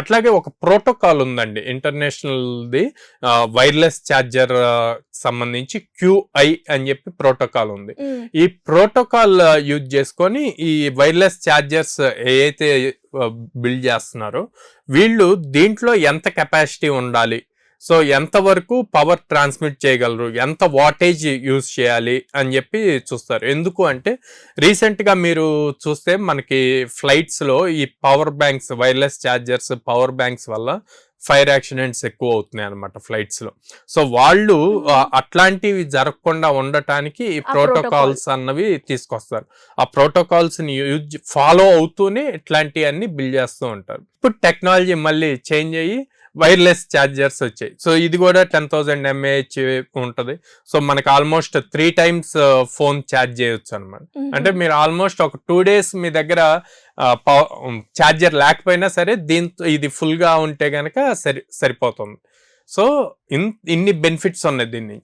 అట్లాగే ఒక ప్రోటోకాల్ ఉందండి ఇంటర్నేషనల్ది, వైర్లెస్ ఛార్జర్ సంబంధించి QI అని చెప్పి ప్రోటోకాల్ ఉంది. ఈ ప్రోటోకాల్ యూజ్ చేసుకొని ఈ వైర్లెస్ ఛార్జర్స్ ఏదైతే బిల్డ్ చేస్తున్నారో వీళ్ళు దీంట్లో ఎంత కెపాసిటీ ఉండాలి, సో ఎంతవరకు పవర్ ట్రాన్స్మిట్ చేయగలరు, ఎంత వాటేజ్ యూజ్ చేయాలి అని చెప్పి చూస్తారు. ఎందుకు అంటే రీసెంట్గా మీరు చూస్తే మనకి ఫ్లైట్స్లో ఈ power banks, wireless chargers power banks వల్ల ఫైర్ యాక్సిడెంట్స్ ఎక్కువ అవుతున్నాయి అనమాట ఫ్లైట్స్లో. సో వాళ్ళు అట్లాంటివి జరగకుండా ఉండటానికి ఈ ప్రోటోకాల్స్ అన్నవి తీసుకొస్తారు. ఆ ప్రోటోకాల్స్ని ఫాలో అవుతూనే ఇట్లాంటివన్నీ బిల్డ్ చేస్తూ ఉంటారు. ఇప్పుడు టెక్నాలజీ మళ్ళీ చేంజ్ అయ్యి వైర్లెస్ ఛార్జర్స్ వచ్చాయి. సో ఇది కూడా 10,000 mAh ఉంటుంది. సో మనకి ఆల్మోస్ట్ 3 times ఫోన్ ఛార్జ్ చేయొచ్చు అనమాట. అంటే మీరు ఆల్మోస్ట్ ఒక 2 days మీ దగ్గర ఛార్జర్ లేకపోయినా సరే దీంతో ఇది ఫుల్ గా ఉంటే గనక సరిపోతుంది. సో ఇన్ని బెనిఫిట్స్ ఉన్నాయి దీన్ని.